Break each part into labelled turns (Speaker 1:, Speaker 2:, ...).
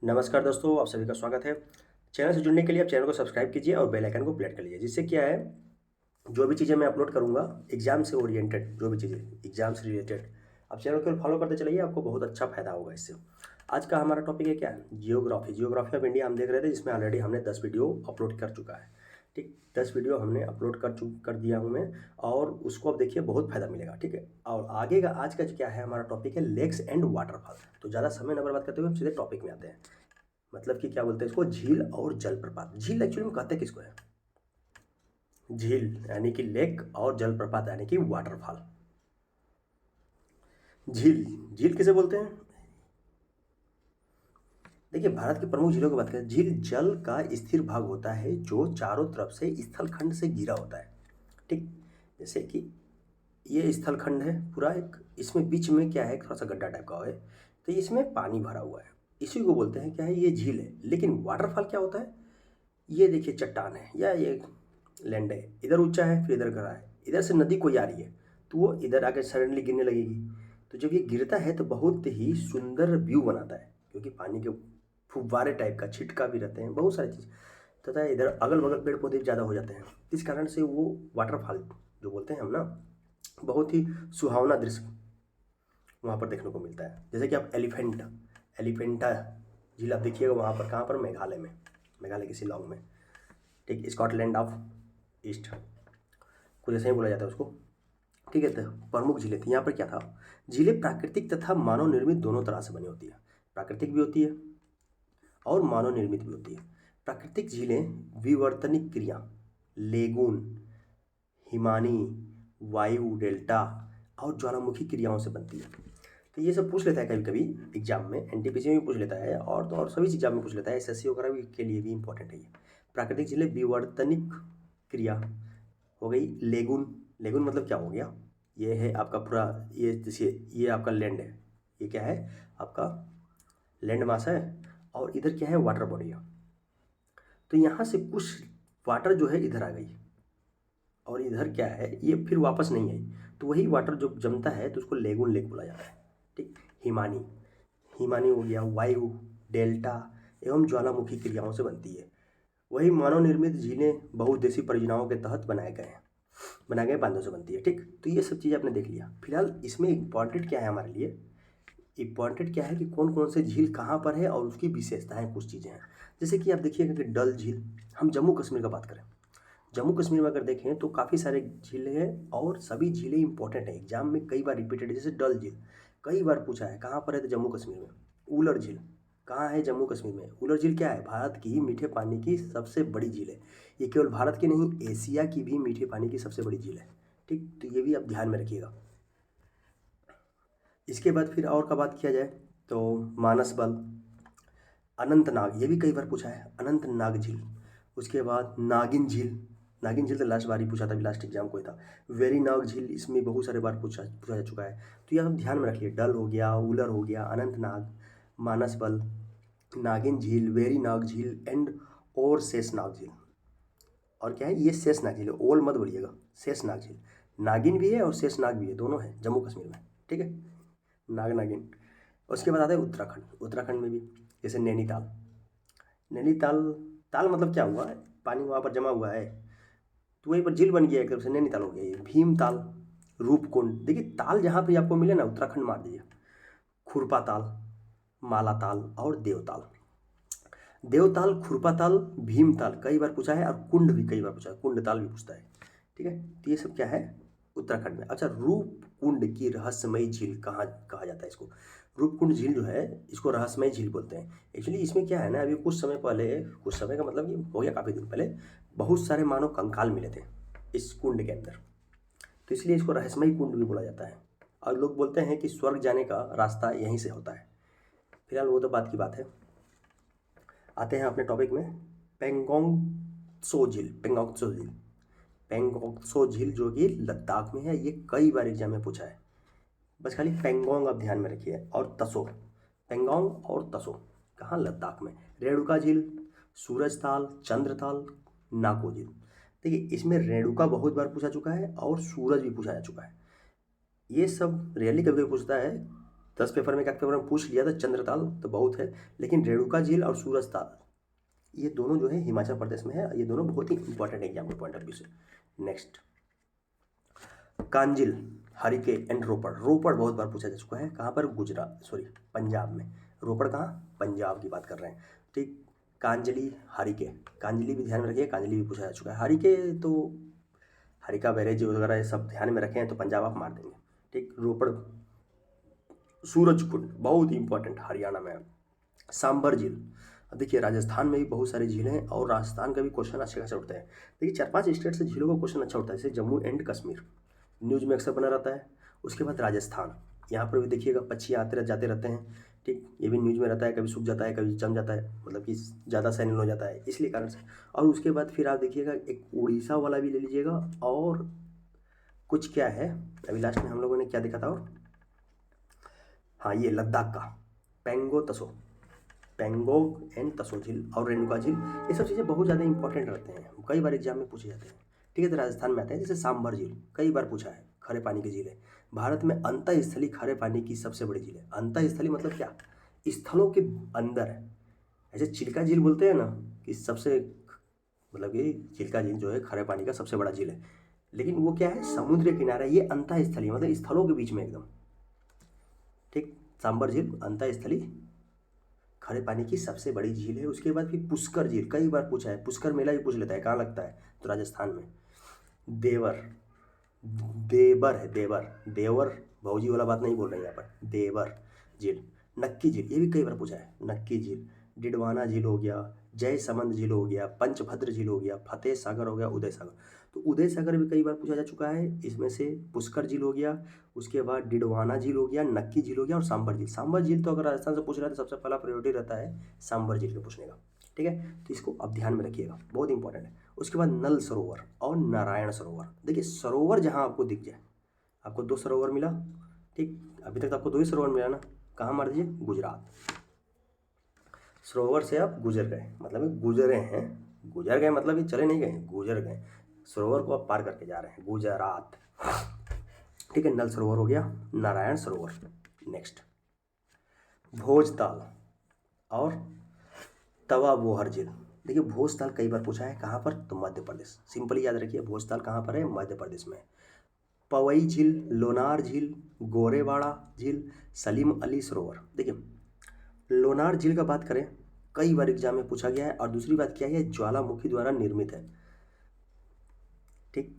Speaker 1: नमस्कार दोस्तों, आप सभी का स्वागत है। चैनल से जुड़ने के लिए आप चैनल को सब्सक्राइब कीजिए और बेल आइकन को प्रेस कर लीजिए, जिससे क्या है, जो भी चीज़ें मैं अपलोड करूँगा एग्जाम से ओरिएंटेड, जो भी चीज़ें एग्जाम से रिलेटेड, आप चैनल को फॉलो करते चलिए, आपको बहुत अच्छा फायदा होगा इससे। आज का हमारा टॉपिक है क्या, जियोग्राफी। जियोग्राफी ऑफ इंडिया हम देख रहे थे, जिसमें ऑलरेडी हमने 10 वीडियो अपलोड कर चुका है। ठीक, 10 वीडियो हमने अपलोड कर दिया हूँ मैं, और उसको अब देखिए बहुत फायदा मिलेगा। ठीक है, और आगे का आज का जो क्या है हमारा टॉपिक है, लेक्स एंड वाटरफॉल। तो ज़्यादा समय न बर्बाद करते हुए हम सीधे टॉपिक में आते हैं। मतलब कि क्या बोलते हैं इसको, झील और जलप्रपात। झील एक्चुअली में कहते किसको है, झील यानी कि लेक, और जलप्रपात यानी कि वाटरफॉल। झील, झील किसे बोलते हैं? देखिए, भारत की प्रमुख झीलों की बात करें, झील जल का स्थिर भाग होता है जो चारों तरफ से स्थलखंड से घिरा होता है। ठीक, जैसे कि ये स्थलखंड है पूरा एक, इसमें बीच में क्या है, थोड़ा सा गड्ढा टाइप का है, तो इसमें पानी भरा हुआ है, इसी को बोलते हैं क्या है, ये झील है। लेकिन वाटरफॉल क्या होता है, ये देखिए चट्टान है या ये लैंड है, इधर ऊंचा है फिर इधर गहरा है, इधर से नदी कोई आ रही है तो वो इधर आके सडनली गिरने लगेगी। तो जब ये गिरता है तो बहुत ही सुंदर व्यू बनाता है, क्योंकि पानी के फुव्वारे टाइप का छिटका भी रहते हैं, बहुत सारी चीज़ तथा इधर अगल बगल पेड़ पौधे ज़्यादा हो जाते हैं। इस कारण से वो वाटरफॉल जो बोलते हैं हम ना, बहुत ही सुहावना दृश्य वहाँ पर देखने को मिलता है। जैसे कि आप एलिफेंटा झील आप देखिएगा वहाँ पर, कहाँ पर, मेघालय में, मेघालय के शिलांग में। ठीक, स्कॉटलैंड ऑफ ईस्ट, कुछ ऐसे ही बोला जाता है उसको। ठीक है, तो प्रमुख झीलें थी यहाँ पर। क्या था, झीलें प्राकृतिक तथा मानव निर्मित दोनों तरह से बनी होती है। प्राकृतिक भी होती है और मानव निर्मित भी होती है। प्राकृतिक झीलें विवर्तनिक क्रिया, लेगून, हिमानी, वायु, डेल्टा और ज्वालामुखी क्रियाओं से बनती है। तो ये सब पूछ लेता है कभी कभी एग्जाम में, एनटीपीसी में भी पूछ लेता है, और तो और सभी एग्जाम में पूछ लेता है, एसएससी वगैरह भी के लिए भी इंपॉर्टेंट है ये। प्राकृतिक झीलें विवर्तनिक क्रिया हो गई। लेगुन, लेगुन मतलब क्या हो गया, ये है आपका पूरा, ये जैसे ये आपका लैंड है, ये क्या है आपका लैंड मास है, और इधर क्या है, वाटर बॉडी है। तो यहाँ से कुछ वाटर जो है इधर आ गई, और इधर क्या है, ये फिर वापस नहीं आई, तो वही वाटर जो जमता है तो उसको लेगुन लेक बोला जाता है। ठीक, हिमानी, हिमानी हो गया। वायु, डेल्टा एवं ज्वालामुखी क्रियाओं से बनती है। वही मानव निर्मित झीलें बहुउद्देशीय परियोजनाओं के तहत बनाए गए बांधों से बनती है। ठीक, तो ये सब चीज़ें आपने देख लिया। फिलहाल इसमें इम्पॉर्टेंट क्या है हमारे लिए, इम्पॉर्टेंट क्या है कि कौन कौन से झील कहाँ पर है और उसकी विशेषताएं कुछ चीज़ें हैं। जैसे कि आप देखिएगा कि डल झील, हम जम्मू कश्मीर का बात करें, जम्मू कश्मीर में अगर देखें तो काफ़ी सारे झीलें हैं, और सभी झीलें इंपॉर्टेंट हैं, एग्जाम में कई बार रिपीटेड है। जैसे डल झील कई बार पूछा है, कहाँ पर है, तो जम्मू कश्मीर में। उलर झील कहाँ है, जम्मू कश्मीर में। उलर झील क्या है, भारत की मीठे पानी की सबसे बड़ी झील है। ये केवल भारत की नहीं, एशिया की भी मीठे पानी की सबसे बड़ी झील है। ठीक, तो ये भी आप ध्यान में रखिएगा। इसके बाद फिर और का बात किया जाए तो मानसबल, अनंतनाग, ये भी कई बार पूछा है, अनंतनाग झील। उसके बाद नागिन झील, नागिन झील तो लास्ट बार ही पूछा था, लास्ट एग्जाम को ही था। वेरीनाग झील, इसमें बहुत सारे बार पूछा पूछा जा चुका है। तो ये आप ध्यान में रखिए, डल हो गया, उलर हो गया, अनंतनाग, मानसबल, नागिन झील, वेरीनाग झील एंड और शेषनाग झील। और क्या है, ये शेषनाग झील है, ओल मत बोलिएगा, शेषनाग झील। नागिन भी है और शेषनाग भी है, दोनों है जम्मू कश्मीर में। ठीक है, नाग नागिन। उसके बाद आता है उत्तराखंड, उत्तराखंड में भी जैसे नैनीताल, नैनीताल, ताल मतलब क्या हुआ है, पानी वहाँ पर जमा हुआ है, तो वहीं पर झील बन गया एक तरफ से, नैनीताल हो गया ये। भीमताल, रूपकुंड, देखिए ताल जहाँ पे आपको मिले ना, उत्तराखंड मार दीजिए। खुरपा ताल, मालाताल और देवताल। देवताल, खुरपाताल, भीमताल कई बार पूछा है, और कुंड भी कई बार पूछा है, कुंडताल भी पूछता है। ठीक है, तो ये सब क्या है, उत्तराखंड में। अच्छा, रूपकुंड की रहस्यमयी झील कहाँ कहा जाता है इसको, रूपकुंड झील जो है इसको रहस्यमयी झील बोलते हैं। एक्चुअली इसमें क्या है ना, अभी कुछ समय पहले, कुछ समय का मतलब कि हो गया काफ़ी दिन पहले, बहुत सारे मानव कंकाल मिले थे इस कुंड के अंदर, तो इसलिए इसको रहस्यमयी कुंड भी बोला जाता है। और लोग बोलते हैं कि स्वर्ग जाने का रास्ता यहीं से होता है। फिलहाल वो तो बात की बात है। आते हैं अपने टॉपिक में, पेंगोंग त्सो झील, पेंगोंग त्सो झील, पेंगोंग त्सो झील जो कि लद्दाख में है, ये कई बार एग्जाम में पूछा है। बस खाली पेंगोंग आप ध्यान में रखिए, और तसो, पेंगोंग और तसो कहाँ, लद्दाख में। रेणुका झील, सूरजताल, चंद्रताल, नाको झील। देखिए, इसमें रेणुका बहुत बार पूछा चुका है और सूरज भी पूछा जा चुका है। ये सब रियली कभी कभी पूछता है 10 पेपर में क्या पेपर में पूछ लिया था, चंद्रताल तो बहुत है, लेकिन रेणुका झील और सूरजताल ये दोनों जो है हिमाचल प्रदेश में है। ये दोनों बहुत ही इंपॉर्टेंट एग्जाम के पॉइंट ऑफ व्यू से। नेक्स्ट, कांजिल, हरिके एंड रोपड़। रोपड़ बहुत बार पूछा जा चुका है, कहाँ पर, गुजरात, सॉरी पंजाब में। रोपड़ कहाँ, पंजाब की बात कर रहे हैं, ठीक। कांजली, हरिके, कांजली भी ध्यान में रखिए, कांजली भी पूछा जा चुका है। हरिके तो हरिका बैरेज वगैरह ये सब ध्यान में रखें तो पंजाब आप मार देंगे, ठीक। रोपड़, सूरजकुंड बहुत ही इंपॉर्टेंट, हरियाणा में है। सांबर झील, देखिए राजस्थान में भी बहुत सारी झीलें हैं और राजस्थान का भी क्वेश्चन अच्छे खासे उठते हैं। देखिए 4-5 स्टेट से झीलों का क्वेश्चन अच्छा उठता है, जैसे जम्मू एंड कश्मीर न्यूज़ में अक्सर बना रहता है। उसके बाद राजस्थान, यहाँ पर भी देखिएगा पक्षी आते जाते रहते हैं, ठीक। ये भी न्यूज़ में रहता है, कभी सूख जाता है, कभी जम जाता है, मतलब कि ज़्यादा सैनिल हो जाता है, इसलिए कारण से। और उसके बाद फिर आप देखिएगा एक उड़ीसा वाला भी ले लीजिएगा, और कुछ क्या है अभी लास्ट में हम लोगों ने क्या देखा था, और हाँ ये लद्दाख का पेंगो तसो, पेंगोंग एंड तसो झील और रेणुका झील, ये सब चीज़ें बहुत ज़्यादा इंपॉर्टेंट रहते हैं, कई बार एग्जाम में पूछे जाते हैं, ठीक है। तो राजस्थान में आते हैं, जैसे सांभर झील कई बार पूछा है, खारे पानी की झील है। भारत में अंतःस्थलीय खारे पानी की सबसे बड़ी झील है। अंतःस्थलीय मतलब क्या, स्थलों के अंदर है। ऐसे चिल्का झील बोलते हैं ना कि सबसे, मतलब कि चिल्का झील जो है खारे पानी का सबसे बड़ा झील है, लेकिन वो क्या है, समुद्र किनारा। ये अंतःस्थलीय मतलब स्थलों के बीच में एकदम, ठीक। सांभर झील अंतःस्थलीय खारे पानी की सबसे बड़ी झील है। उसके बाद फिर पुष्कर झील, कई बार पूछा है, पुष्कर मेला भी पूछ लेता है, कहाँ लगता है, तो राजस्थान में। देवर, देवर है, देवर, देवर भौजी वाला बात नहीं बोल रहे हैं यहाँ पर, देवर झील। नक्की झील, ये भी कई बार पूछा है, नक्की झील। डिडवाना झील हो गया, जय समंद झील हो गया, पंचभद्र झील हो गया, फतेह सागर हो गया, उदय सागर। तो उदय सागर भी कई बार पूछा जा चुका है। इसमें से पुष्कर झील हो गया, उसके बाद डिडवाना झील हो गया, नक्की झील हो गया, और सांभर झील। सांभर झील तो अगर राजस्थान से पूछ रहा है तो सबसे पहला प्रायोरिटी रहता है सांभर झील के पूछने का, ठीक है। तो इसको आप ध्यान में रखिएगा, बहुत इंपॉर्टेंट है। उसके बाद नल सरोवर और नारायण सरोवर। देखिए सरोवर जहाँ आपको दिख जाए, आपको 2 सरोवर मिला, ठीक। अभी तक तो आपको 2 ही सरोवर मिला ना, कहाँ मार दीजिए, गुजरात। सरोवर से आप गुजर गए, मतलब गुजरे हैं, गुजर गए मतलब ये चले नहीं गए, गुजर गए, सरोवर को आप पार करके जा रहे हैं, गुजरात, ठीक है। नल सरोवर हो गया, नारायण सरोवर। नेक्स्ट, भोजताल और तवा बोहर झील। देखिए भोजताल कई बार पूछा है, कहाँ पर, तो मध्य प्रदेश। सिंपली याद रखिए भोजताल कहाँ पर है, मध्य प्रदेश में। पवई झील, लोनार झील, गोरेवाड़ा झील, सलीम अली सरोवर। देखिए लोनार झील का बात करें, कई बार एग्जाम में पूछा गया है, और दूसरी बात क्या है, ज्वालामुखी द्वारा निर्मित है, ठीक।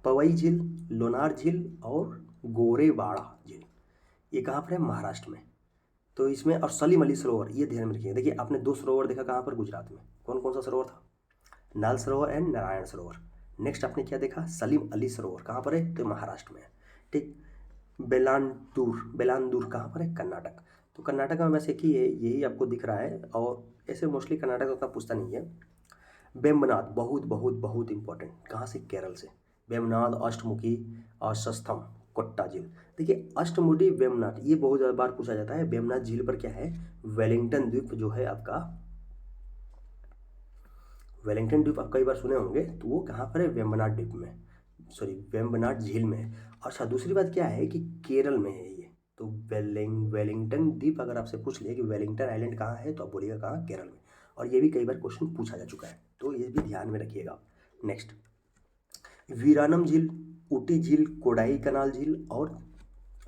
Speaker 1: पवई झील, लोनार झील और गोरेवाड़ा झील, ये कहाँ पर है, महाराष्ट्र में। तो इसमें, और सलीम अली सरोवर ये ध्यान में रखिए। देखिए आपने 2 सरोवर देखा कहाँ पर, गुजरात में। कौन कौन सा सरोवर था, नाल सरोवर एंड नारायण सरोवर। नेक्स्ट आपने क्या देखा, सलीम अली सरोवर, कहाँ पर है, तो महाराष्ट्र में है, ठीक। बेलांदूर, बेलांदूर कहाँ पर है, कर्नाटक। तो कर्नाटक में वैसे कि यही आपको दिख रहा है, और ऐसे मोस्टली कर्नाटक उतना पूछता नहीं है। वेम्बनाथ, बहुत बहुत बहुत इंपॉर्टेंट, कहाँ से, केरल से। वेम्बनाथ, अष्टमुखी और शस्थम कोट्टा झील। देखिए अष्टमुखी वेम्बनाथ ये बहुत ज़्यादा बार पूछा जाता है। वेम्बनाथ झील पर क्या है, वेलिंगटन द्वीप जो है आपका, वेलिंगटन द्वीप आप कई बार सुने होंगे, तो वो कहाँ पर है, वेम्बनाथ द्वीप में, सॉरी वेम्बनाथ झील में है। अच्छा दूसरी बात क्या है कि केरल में है ये, तो वेलिंगटन द्वीप अगर आपसे पूछ लिया कि वेलिंगटन आइलैंड कहाँ है, तो आप बोलिएगा कहाँ, केरल में। और ये भी कई बार क्वेश्चन पूछा जा चुका है, तो ये भी ध्यान में रखिएगा। नेक्स्ट, वीरानम झील, ऊटी झील, कोडाई कनाल झील, और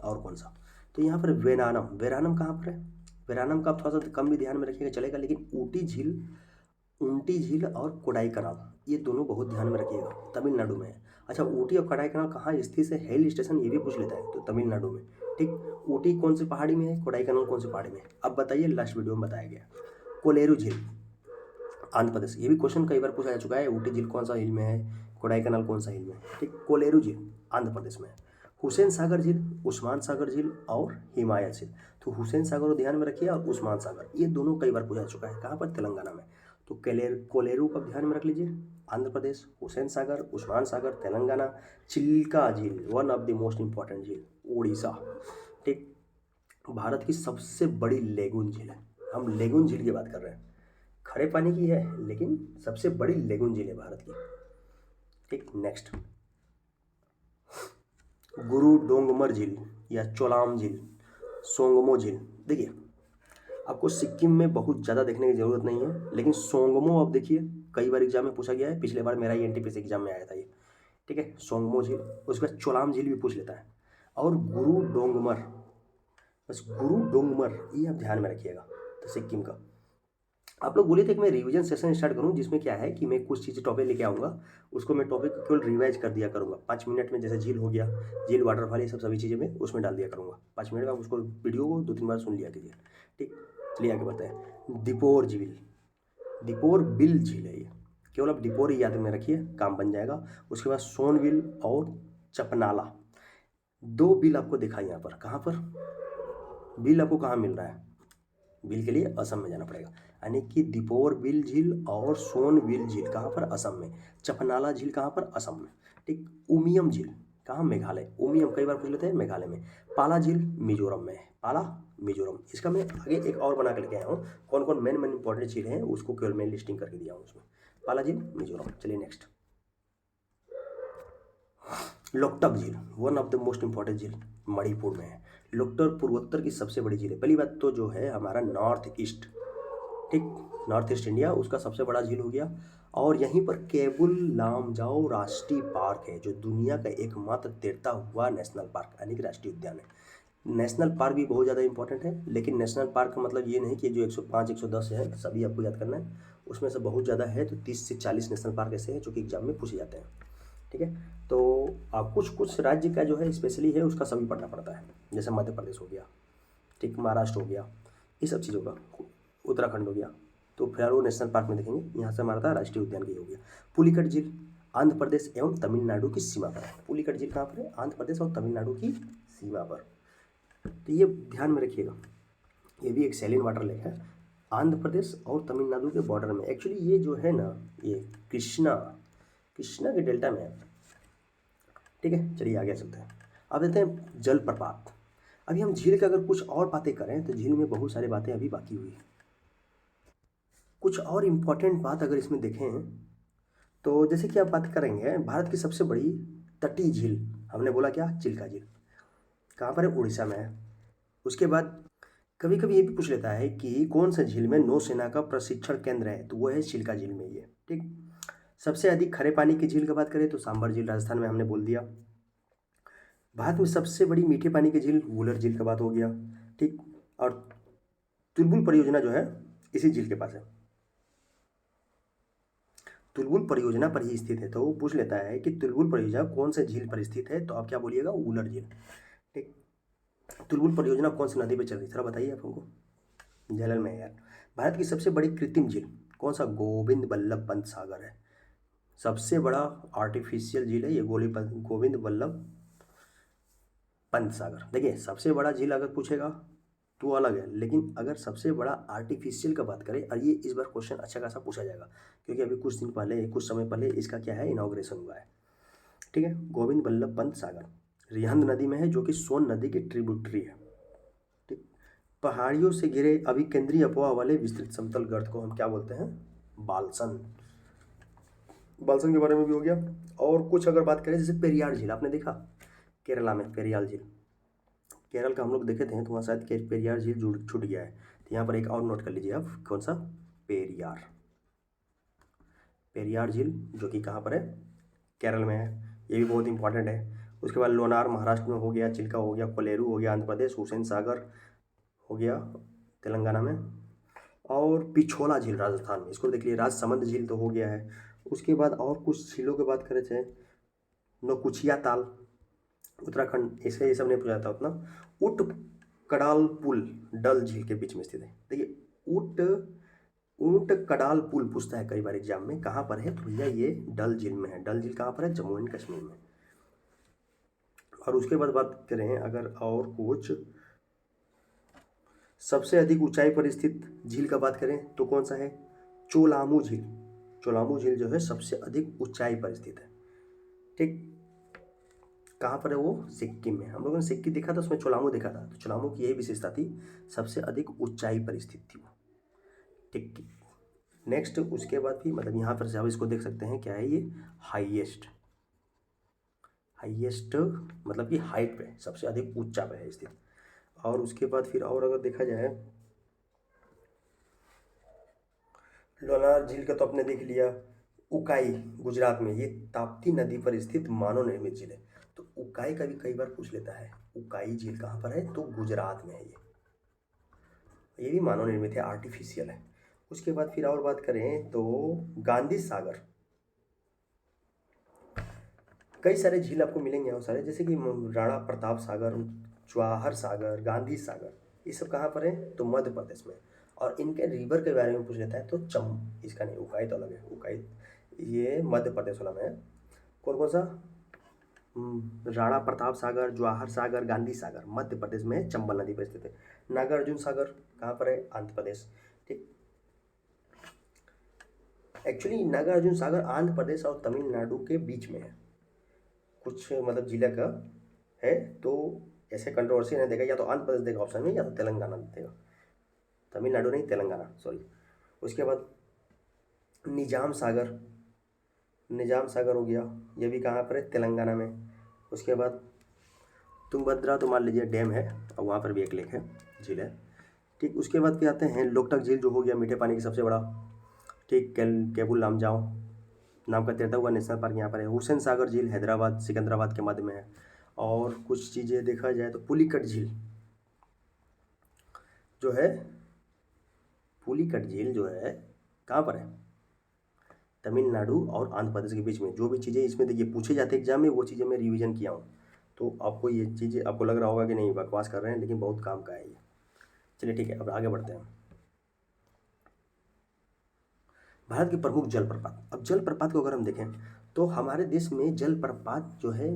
Speaker 1: कौन सा, तो यहाँ पर वेरानम, वेरानम कहाँ पर है, वेरानम का आप थोड़ा सा कम भी ध्यान में रखिएगा चलेगा, लेकिन ऊटी झील, ऊटी झील और कोडाई कनाल ये दोनों बहुत ध्यान में रखिएगा, तमिलनाडु में है। अच्छा ऊटी और कोडाई कनाल कहाँ स्थित है, हिल स्टेशन ये भी पूछ लेता है, तो तमिलनाडु में, ठीक। ऊटी कौन सी पहाड़ी में है, कोडाई कनाल कौन सी पहाड़ी में है, अब बताइए, लास्ट वीडियो में बताया गया। कोलेरू झील, आंध्र प्रदेश, ये भी क्वेश्चन कई बार पूछा जा चुका है, ऊटी झील कौन सा हिल में है, कोडाई कनाल कौन सा हिल में है, ठीक। कोलेरू झील आंध्र प्रदेश में है। हुसैन सागर झील, उस्मान सागर झील और हिमायत झील। तो हुसैन सागर को ध्यान में रखिए, और उस्मान सागर ये दोनों कई बार पूछा जा चुका है, कहाँ पर, तेलंगाना में। तो कोलेरू का ध्यान में रख लीजिए, आंध्र प्रदेश, हुसैन सागर, उस्मान सागर तेलंगाना, चिल्का झील one of the most important झील उड़ीसा, ठीक। भारत की सबसे बड़ी लेगून झील है, हम लेगून झील की बात कर रहे हैं, खरे पानी की है लेकिन सबसे बड़ी लेगून झील है भारत की, ठीक। नेक्स्ट, गुरु डोंगमर झील या चोलाम झील, सोंगमो झील। देखिए आपको सिक्किम में बहुत ज़्यादा देखने की ज़रूरत नहीं है, लेकिन सोंगमो अब देखिए कई बार एग्जाम में पूछा गया है, पिछले बार मेरा एनटीपीसी एग्जाम में आया था ये। ठीक है, सोंगमो झील। उसके बाद चोलाम झील भी पूछ लेता है, और गुरु डोंगमर, बस गुरु डोंगमर ये आप ध्यान में रखिएगा। तो सिक्किम का आप लोग बोले थे कि मैं रिवीजन सेशन स्टार्ट करूं, जिसमें क्या है कि मैं कुछ चीज़ टॉपिक लेके आऊँगा, उसको मैं टॉपिक केवल रिवाइज कर दिया करूँगा 5 मिनट में। जैसे झील हो गया, झील वाटरफॉल, ये सब सभी चीज़ें मैं उसमें डाल दिया करूँगा 5 मिनट में। आप उसको वीडियो को 2-3 बार सुन लिया कीजिए। ठीक, चलिए आगे बढ़ते हैं। दीपोर झील, दीपोर बिल झील है ये, केवल आप दीपोर ही याद में रखिए, काम बन जाएगा। उसके बाद सोनबिल और चपनाला, 2 बिल आपको दिखा यहाँ पर। कहाँ पर बिल आपको कहाँ मिल रहा है? बिल के लिए असम में जाना पड़ेगा, यानी कि दीपोर बिल झील और सोन बिल झील कहाँ पर? असम में। चपनाला झील कहाँ पर? असम में। ठीक, उमियम झील कहाँ? मेघालय। उमियम कई बार पूछ लेते हैं, मेघालय में। पाला झील मिजोरम में है, पाला मिजोरम। इसका मैं आगे एक और बना के लेके आया हूँ, कौन कौन मेन मेन इंपॉर्टेंट झील हैं उसको केवल मैं लिस्टिंग करके दिया हूँ उसमें। पाला झील मिजोरम। चलिए नेक्स्ट, लोकटक झील, one of the most important झील, मणिपुर में है। लोकटक पूर्वोत्तर की सबसे बड़ी झील है। पहली बात तो जो है हमारा नॉर्थ ईस्ट, ठीक, नॉर्थ ईस्ट इंडिया, उसका सबसे बड़ा झील हो गया। और यहीं पर केबुल लामजाओ राष्ट्रीय पार्क है, जो दुनिया का एकमात्र तैरता हुआ नेशनल पार्क यानी कि राष्ट्रीय उद्यान है। नेशनल पार्क भी बहुत ज़्यादा इंपॉर्टेंट है, लेकिन नेशनल पार्क का मतलब ये नहीं कि जो 105 110 है सभी आपको याद करना है, उसमें से बहुत ज़्यादा है तो 30 से 40 नेशनल पार्क ऐसे हैं जो कि एग्जाम में पूछे जाते हैं। ठीक है, तो कुछ कुछ राज्य का जो है स्पेशली है उसका सभी पढ़ना पड़ता है, जैसे मध्य प्रदेश हो गया, ठीक, महाराष्ट्र हो गया, ये सब चीज़ों का, उत्तराखंड हो गया। तो फिर वो नेशनल पार्क में देखेंगे, यहाँ से हमारा था राष्ट्रीय उद्यान की हो गया। पुलिकट झील आंध्र प्रदेश एवं तमिलनाडु की सीमा पर है। पुलिकट झील कहाँ पर है? आंध्र प्रदेश और तमिलनाडु की सीमा पर। तो ये ध्यान में रखिएगा, ये भी एक सैलिन वाटर लेक है, आंध्र प्रदेश और तमिलनाडु के बॉर्डर में। एक्चुअली ये जो है ना, ये कृष्णा के डेल्टा में है। ठीक है, चलिए आगे चलते हैं। अब देते हैं जलप्रपात। अभी हम झील की अगर कुछ और बातें करें तो झील में बहुत सारी बातें अभी बाकी हुई है। कुछ और इम्पोर्टेंट बात अगर इसमें देखें तो जैसे कि आप बात करेंगे भारत की सबसे बड़ी तटीय झील, हमने बोला क्या? चिल्का झील। कहाँ पर है? उड़ीसा में है। उसके बाद कभी कभी ये भी पूछ लेता है कि कौन सा झील में नौसेना का प्रशिक्षण केंद्र है, तो वो है चिल्का झील में ये। ठीक, सबसे अधिक खरे पानी की झील की बात करें तो सांबर झील राजस्थान में, हमने बोल दिया। भारत में सबसे बड़ी मीठे पानी की झील वुलर झील का बात हो गया। ठीक, और तुलबुल परियोजना जो है इसी झील के पास है, तुलबुल परियोजना पर ही स्थित है। तो वो पूछ लेता है कि तुलबुल परियोजना कौन से झील पर स्थित है, तो आप क्या बोलिएगा? वुलर झील। ठीक, तुलबुल परियोजना कौन सी नदी पर चल रही है, थोड़ा बताइए आप हमको। झेलम में है यार। भारत की सबसे बड़ी कृत्रिम झील कौन सा? गोविंद बल्लभ पंत सागर है। सबसे बड़ा आर्टिफिशियल झील है ये गोविंद बल्लभ पंत सागर। देखिए सबसे बड़ा झील अगर पूछेगा तो अलग है, लेकिन अगर सबसे बड़ा आर्टिफिशियल का बात करें, और ये इस बार क्वेश्चन अच्छा खासा पूछा जाएगा, क्योंकि अभी कुछ दिन पहले, कुछ समय पहले इसका क्या है, इनॉग्रेशन हुआ है। ठीक है, गोविंद बल्लभ पंत सागर रिहंद नदी में है, जो कि सोन नदी की ट्रिब्यूटरी है। ठीक, पहाड़ियों से घिरे अभी केंद्रीय अपवा वाले विस्तृत समतल गर्त को हम क्या बोलते हैं? बालसन। बालसन के बारे में भी हो गया। और कुछ अगर बात करें जैसे पेरियार झील, आपने देखा केरला में पेरियार झील, केरल का हम लोग देखे थे तो वहाँ शायद पेरियार झील छूट गया है, तो यहाँ पर एक और नोट कर लीजिए आप, कौन सा? पेरियार। पेरियार झील जो कि कहाँ पर है? केरल में है, ये भी बहुत इंपॉर्टेंट है। उसके बाद लोनार महाराष्ट्र में हो गया, चिल्का हो गया, कोलेरू हो गया आंध्र प्रदेश, हुसैन सागर हो गया तेलंगाना में, और पिछोला झील राजस्थान में, इसको देख लीजिए। राजसमंद झील तो हो गया है। उसके बाद और कुछ झीलों की बात करें थे, नौकुचिया ताल उत्तराखंड, इसका ये सब नहीं पूछा था उतना। उट कडाल पुल डल झील के बीच में स्थित है। देखिए ऊंट कडाल पुल पूछता है कई बार एग्जाम में, कहाँ पर है? तो भैया ये डल झील में है। डल झील कहाँ पर है? जम्मू एंड कश्मीर में। और उसके बाद बात करें अगर और कुछ, सबसे अधिक ऊंचाई पर स्थित झील का बात करें तो कौन सा है? चोलामू झील। चोलामू झील जो है सबसे अधिक ऊंचाई पर स्थित है। ठीक, कहाँ पर है वो? सिक्किम में। हम लोगों ने सिक्किम देखा था, उसमें चोलामू देखा था, तो चोलामू की यही विशेषता थी, सबसे अधिक ऊंचाई पर स्थित थी वो। ठीक, नेक्स्ट उसके बाद भी मतलब यहाँ पर से आप इसको देख सकते हैं, क्या है ये? हाईएस्ट मतलब कि हाइट पे सबसे अधिक ऊंचा पे है स्थित। और उसके बाद फिर और अगर देखा जाए, लोनार झील का तो आपने देख लिया। उकाई गुजरात में, ये ताप्ती नदी पर स्थित मानव निर्मित झील है। तो उकाई का भी कई बार पूछ लेता है। उकाई झील कहाँ पर है? तो गुजरात में है ये भी मानव निर्मित है, आर्टिफिशियल है। उसके बाद फिर और बात करें तो गांधी सागर, कई सारे झील आपको मिलेंगे और सारे, जैसे कि राणा प्रताप सागर, जवाहर सागर, गांधी सागर, ये सब कहाँ पर है? तो मध्य प्रदेश में। और इनके रिवर के बारे में पूछ लेता है तो इसका नहीं, उकाई तो अलग है, उकाई ये मध्य प्रदेश वाला में है। कौन कौन सा? राणा प्रताप सागर, जवाहर सागर, गांधी सागर मध्य प्रदेश में चंबल नदी पर स्थित है। नागार्जुन सागर कहाँ पर है? आंध्र प्रदेश। ठीक, एक्चुअली नागार्जुन सागर आंध्र प्रदेश और तमिलनाडु के बीच में है, कुछ मतलब जिला का है। तो ऐसे कंट्रोवर्सी नहीं देगा, या तो आंध्र प्रदेश देगा ऑप्शन में, या तो तेलंगाना देगा। तमिलनाडु नहीं, तेलंगाना, सॉरी। उसके बाद निजाम सागर, निजाम सागर हो गया, ये भी कहाँ पर है? तेलंगाना में। उसके बाद तुंगभद्रा तो मान लीजिए डैम है, और वहाँ पर भी एक लेक है, झील है। ठीक, उसके बाद फिर आते हैं लोकटक झील, जो हो गया मीठे पानी की सबसे बड़ा। ठीक, केबुल लामजाओ नाम का तैरता हुआ नेशनल पार्क यहाँ पर है। हुसैन सागर झील हैदराबाद सिकंदराबाद के मध्य में है। और कुछ चीज़ें देखा जाए तो पुलिकट झील जो है, पुलिकट झील जो है कहाँ पर है? तमिलनाडु और आंध्र प्रदेश के बीच में। जो भी चीज़ें इसमें देखिए पूछे जाते हैं एग्जाम में, वो चीज़ें मैं रिवीजन किया हूँ, तो आपको ये चीज़ें आपको लग रहा होगा कि नहीं बकवास कर रहे हैं, लेकिन बहुत काम का है ये। चलिए ठीक है, अब आगे बढ़ते हैं। भारत के प्रमुख जलप्रपात। अब जलप्रपात को अगर हम देखें तो हमारे देश में जलप्रपात जो है,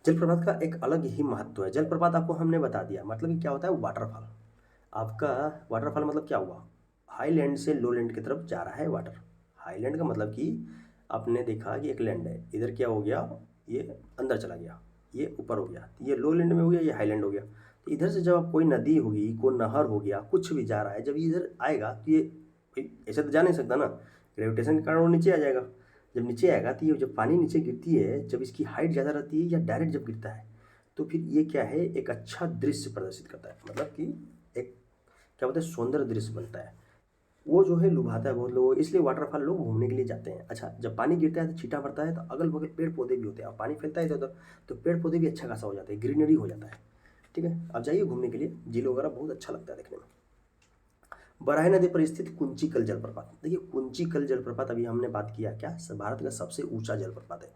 Speaker 1: जलप्रपात का एक अलग ही महत्व है। जलप्रपात आपको हमने बता दिया, मतलब कि क्या होता है? वाटरफॉल। आपका वाटरफॉल मतलब क्या हुआ? हाईलैंड से लोलैंड की तरफ जा रहा है वाटर। हाईलैंड का मतलब कि आपने देखा कि एक लैंड है, इधर क्या हो गया? ये अंदर चला गया, ये ऊपर हो गया, ये लोलैंड में हो गया, ये हाईलैंड हो गया। तो इधर से जब आप कोई नदी होगी, कोई नहर हो गया, कुछ भी जा रहा है, जब इधर आएगा तो ये भाई ऐसे तो जा नहीं सकता ना, ग्रेविटेशन के कारण वो नीचे आ जाएगा। जब नीचे आएगा तो ये जब पानी नीचे गिरती है, जब इसकी हाइट ज़्यादा रहती है या डायरेक्ट जब गिरता है, तो फिर ये क्या है? एक अच्छा दृश्य प्रदर्शित करता है, मतलब कि एक क्या बोलते हैं, सौंदर्य दृश्य बनता है। वो जो है लुभाता है बहुत लोगों को, इसलिए वाटरफॉल लोग घूमने के लिए जाते हैं। अच्छा, जब पानी गिरता है तो छींटा पड़ता है, तो अगल बगल पेड़ पौधे भी होते हैं, और पानी फैलता है इधर उधर, तो पेड़ पौधे भी अच्छा खासा हो जाते हैं, ग्रीनरी हो जाता है। ठीक है, अब जाइए घूमने के लिए, झील वगैरह बहुत अच्छा लगता है देखने में। बराही नदी पर स्थित कुंचिकल जलप्रपात। देखिए कुंचिकल जलप्रपात अभी हमने बात किया, क्या भारत का सबसे ऊंचा जलप्रपात है।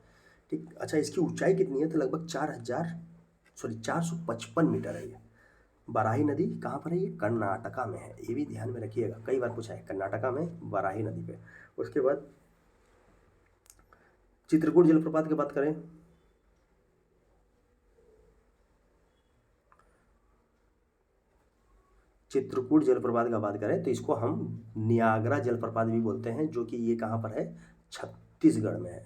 Speaker 1: ठीक, अच्छा इसकी ऊंचाई कितनी है? तो लगभग 455 मीटर है ये। बराही नदी कहाँ पर है? ये कर्नाटका में है, ये भी ध्यान में रखिएगा, कई बार पूछा है, कर्नाटका में बराही नदी पे। उसके बाद चित्रकूट जलप्रपात की बात करें, चित्रकूट जलप्रपात का बात करें तो इसको हम नियाग्रा जलप्रपात भी बोलते हैं, जो कि ये कहाँ पर है? छत्तीसगढ़ में है।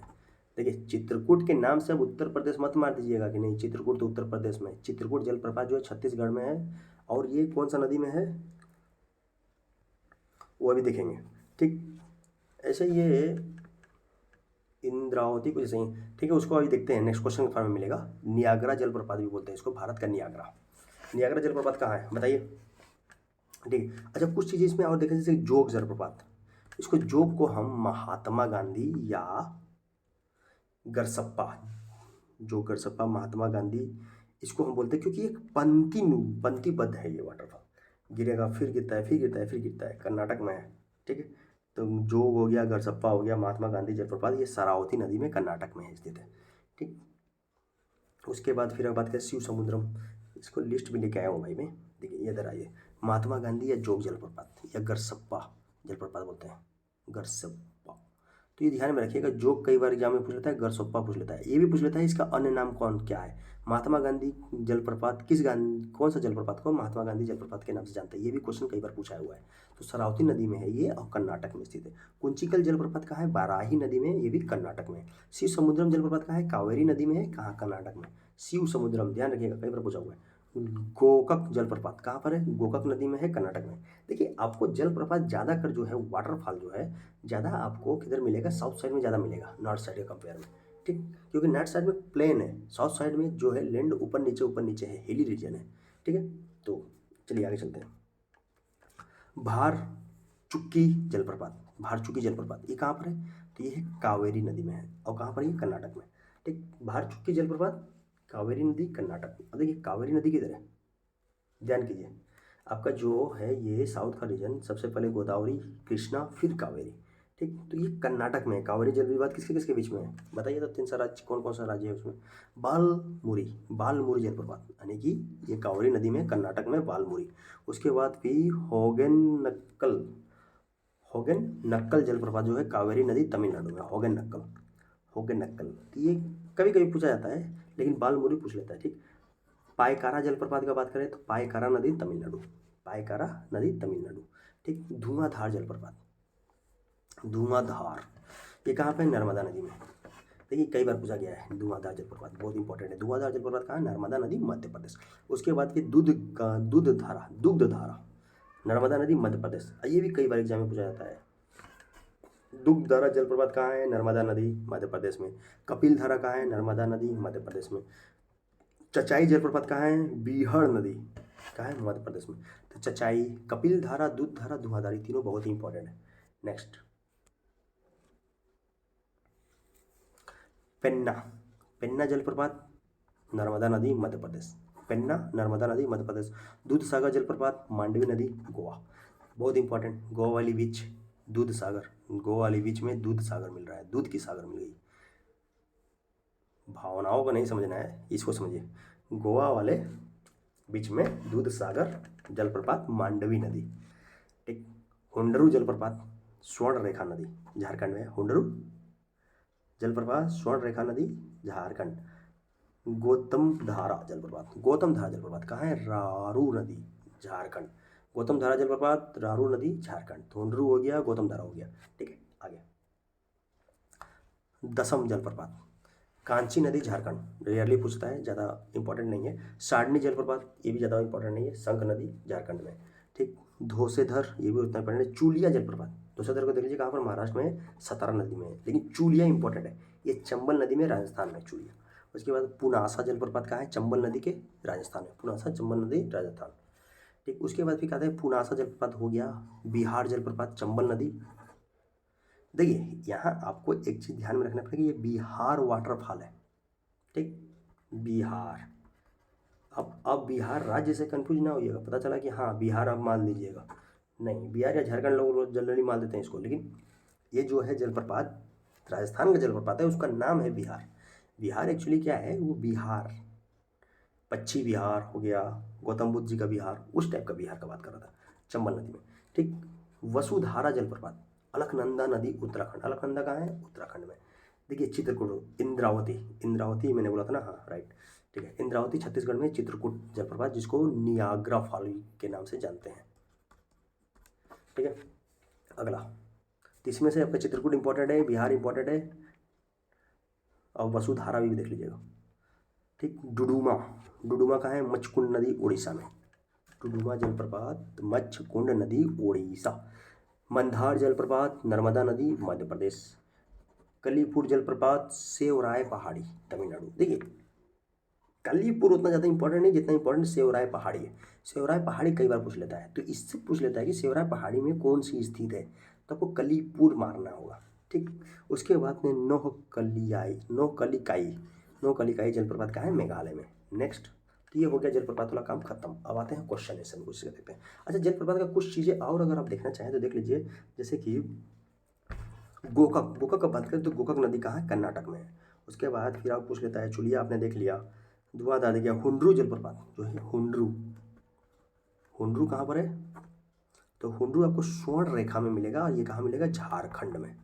Speaker 1: देखिए चित्रकूट के नाम से अब उत्तर प्रदेश मत मार दीजिएगा कि नहीं, चित्रकूट तो उत्तर प्रदेश में, चित्रकूट जलप्रपात जो है छत्तीसगढ़ में है। और ये कौन सा नदी में है वो अभी देखेंगे। ठीक, ऐसे ये इंद्रावती कुछ ऐसे ही, ठीक है, उसको अभी देखते हैं, नेक्स्ट क्वेश्चन के फॉर्म में मिलेगा। नियाग्रा जलप्रपात भी बोलते हैं इसको, भारत का नियाग्रा। नियाग्रा जलप्रपात कहाँ है बताइए? ठीक, अच्छा कुछ चीज़ें इसमें और देखें, जैसे जोग जलप्रपात, इसको जोग को हम महात्मा गांधी या गरसप्पा, जो गरसप्पा महात्मा गांधी, इसको हम बोलते हैं, क्योंकि एक पंक्तिबद्ध है ये वाटरफॉल, गिरेगा फिर गिरता है, फिर गिरता है, फिर गिरता है, कर्नाटक में है। ठीक है, तो जोग हो गया, गरसप्पा हो गया, महात्मा गांधी जलप्रपात, ये शरावती नदी में कर्नाटक में स्थित है। ठीक, उसके बाद फिर बात करें शिव समुद्रम, इसको लिस्ट भी लेके आया हूँ भाई मैं, देखिए इधर आइए। महात्मा गांधी या जोग जलप्रपात या गरसप्पा जलप्रपात बोलते हैं, गरसप्पा। तो ये ध्यान में रखिएगा, जोग कई बार एग्जाम में पूछ लेता है, गरसप्पा पूछ लेता है, ये भी पूछ लेता है इसका अन्य नाम कौन क्या है। महात्मा गांधी जलप्रपात कौन सा जलप्रपात को महात्मा गांधी जलप्रपात के नाम से जानते हैं, ये भी क्वेश्चन कई बार पूछा हुआ है। तो शरावती नदी में है ये, और कर्नाटक में स्थित है। कुंचिकल जलप्रपात कहाँ है? बाराही नदी में, ये भी कर्नाटक में। शिव समुद्रम जलप्रपात कहाँ है? कावेरी नदी में है, कहाँ? कर्नाटक में। शिव समुद्रम ध्यान रखिएगा, कई बार पूछा हुआ है। गोकक जलप्रपात कहाँ पर है? गोकक नदी में है, कर्नाटक में। देखिए आपको जलप्रपात ज़्यादा कर जो है वाटरफॉल जो है ज़्यादा आपको किधर मिलेगा? साउथ साइड में ज़्यादा मिलेगा, नॉर्थ साइड के कंपेयर में। ठीक, क्योंकि नॉर्थ साइड में प्लेन है, साउथ साइड में जो है लैंड ऊपर नीचे है, हिली रीजन है। ठीक है, तो चलिए आगे चलते हैं। भार चुक्की जलप्रपात, भार चुक्की जलप्रपात ये कहाँ पर है? तो ये है कावेरी नदी में है। और कहाँ पर है? कर्नाटक में। ठीक, भार चुक्की जलप्रपात कावेरी नदी कर्नाटक में। अब देखिए कावेरी नदी किधर है, ध्यान कीजिए। आपका जो है ये साउथ का रीजन, सबसे पहले गोदावरी, कृष्णा, फिर कावेरी। ठीक, तो ये कर्नाटक में है। कावेरी जलप्रपात किसके किसके बीच में है बताइए तो? 3 सा राज्य कौन कौन सा राज्य है उसमें? बालमुरी, बालमुरी जलप्रपात, यानी कि ये कावेरी नदी में कर्नाटक में बालमुरी। उसके बाद भी होगेनक्कल, होगेनक्कल जलप्रपात जो है कावेरी नदी तमिलनाडु में, होगेनक्कल, होगेनक्कल। तो ये कभी कभी पूछा जाता है, लेकिन बालमुरी पूछ लेता है। ठीक, पायकारा जलप्रपात का बात करें तो पायकारा नदी तमिलनाडु, पायकारा नदी तमिलनाडु। ठीक, धुआंधार जलप्रपात, धुआंधार ये कहाँ पे है? नर्मदा नदी में। देखिए कई बार पूछा गया है धुआंधार जलप्रपात, बहुत इंपॉर्टेंट है। धुआंधार जलप्रपात कहाँ है? नर्मदा नदी मध्य प्रदेश। उसके बाद की दुग्धधारा, दुग्धधारा नर्मदा नदी मध्य प्रदेश, ये भी कई बार एग्जाम में पूछा जाता है। दुग्धधारा जलप्रपात कहाँ है? नर्मदा नदी मध्य प्रदेश में। कपिल धारा कहाँ है? नर्मदा नदी मध्य प्रदेश में। चचाई जलप्रपात कहाँ है? बीहड़ नदी, कहाँ है? मध्य प्रदेश में। तो चचाई, कपिल धारा, दूध धारा, धुआंधारी तीनों बहुत ही इंपॉर्टेंट है। नेक्स्ट, पेन्ना, पेन्ना जलप्रपात नर्मदा नदी मध्य प्रदेश, पेन्ना नर्मदा नदी मध्य प्रदेश। दूध सागर जलप्रपात मांडवी नदी गोवा, बहुत इंपॉर्टेंट। गोवा वाली बीच दूध सागर, गोवा वाली बीच में दूध सागर मिल रहा है, दूध की सागर मिल गई। भावनाओं को नहीं समझना है, इसको समझिए। गोवा वाले बीच में दूध सागर जलप्रपात मांडवी नदी। ठीक, हुंडरू जलप्रपात स्वर्ण रेखा नदी झारखंड में, हुंडरू जलप्रपात स्वर्ण रेखा नदी झारखंड। गौतम धारा जलप्रपात, गौतम धारा जलप्रपात कहाँ है? रारू नदी झारखंड, गौतम धारा जलप्रपात रारू नदी झारखंड। तो हुंडरू हो गया, गौतम धारा हो गया। ठीक है, आगे दसम जलप्रपात कांची नदी झारखंड, रेयरली पूछता है, ज़्यादा इंपॉर्टेंट नहीं है। साडनी जलप्रपात ये भी ज़्यादा इंपॉर्टेंट नहीं है, संक नदी झारखंड में। ठीक, धोसेधर ये भी उतना इंपॉर्टेंट है। चूलिया जलप्रपात, धोसेधर को देख लीजिए कहाँ पर? महाराष्ट्र में, सतारा नदी में है, लेकिन चूलिया इंपॉर्टेंट है, ये चंबल नदी में राजस्थान में चूलिया। उसके बाद पुनासा जलप्रपात कहाँ है? चंबल नदी के राजस्थान में, पुनासा चंबल नदी राजस्थान। ठीक, उसके बाद फिर कहते हैं पुनासा जलप्रपात हो गया, बिहार जलप्रपात चंबल नदी। देखिए यहाँ आपको एक चीज़ ध्यान में रखना पड़ेगा, ये बिहार वाटरफॉल है। ठीक, बिहार। अब बिहार राज्य से कंफ्यूज ना होइएगा, पता चला कि हाँ बिहार आप मान लीजिएगा, नहीं, बिहार या झारखंड लोग जनरली मान देते हैं इसको, लेकिन ये जो है जलप्रपात राजस्थान का जलप्रपात है, उसका नाम है बिहार। बिहार एक्चुअली क्या है? वो बिहार, पश्चिमी बिहार हो गया, गौतम बुद्ध जी का बिहार, उस टाइप का बिहार का बात कर रहा था, चंबल नदी में। ठीक, वसुधारा जलप्रपात अलकनंदा नदी उत्तराखंड, अलकनंदा कहाँ है? उत्तराखंड में। देखिए चित्रकूट, इंद्रावती, इंद्रावती मैंने बोला था ना, हाँ राइट। ठीक है, इंद्रावती छत्तीसगढ़ में, चित्रकूट जलप्रपात जिसको नियाग्रा फॉल के नाम से जानते हैं। ठीक है, अगला, तो इसमें से आपका चित्रकूट इंपॉर्टेंट है, बिहार इंपॉर्टेंट है, और वसुधारा भी देख लीजिएगा। ठीक, डुडुमा, डुडुमा कहाँ है? मचकुंड नदी उड़ीसा में, डुडुमा जलप्रपात मचकुंड नदी उड़ीसा। मंदार जलप्रपात नर्मदा नदी मध्य प्रदेश। कलीपुर जलप्रपात सेवराय पहाड़ी तमिलनाडु। देखिए कलीपुर उतना ज़्यादा इंपॉर्टेंट नहीं जितना इंपॉर्टेंट सेवराय पहाड़ी है। सेवराय पहाड़ी कई बार पूछ लेता है, तो इससे पूछ लेता है कि सेवराय पहाड़ी में कौन सी स्थित है, तो आपको कलीपुर मारना होगा। ठीक, उसके बाद में नोहकलियाई, नोहकलिकाई, नोहकलिकाई जलप्रपात कहाँ है? मेघालय में। नेक्स्ट, तो ये हो गया जलप्रपात वाला काम खत्म। अब आते हैं क्वेश्चन एंसर कुछ देखते हैं। अच्छा, जलप्रपात का कुछ चीज़ें और अगर आप देखना चाहें तो देख लीजिए, जैसे कि गोकाक, गोकाक का बात करें तो गोकाक नदी कहाँ है? कर्नाटक में है। उसके बाद फिर आप पूछ लेता है चुलिया, आपने देख लिया। धुआंधार देखिए, हुंडरू जलप्रपात जो है, हुंडरू, हुंडरू कहाँ पर है? तो हुंडरू आपको स्वर्ण रेखा में मिलेगा, और ये कहाँ मिलेगा? झारखंड में।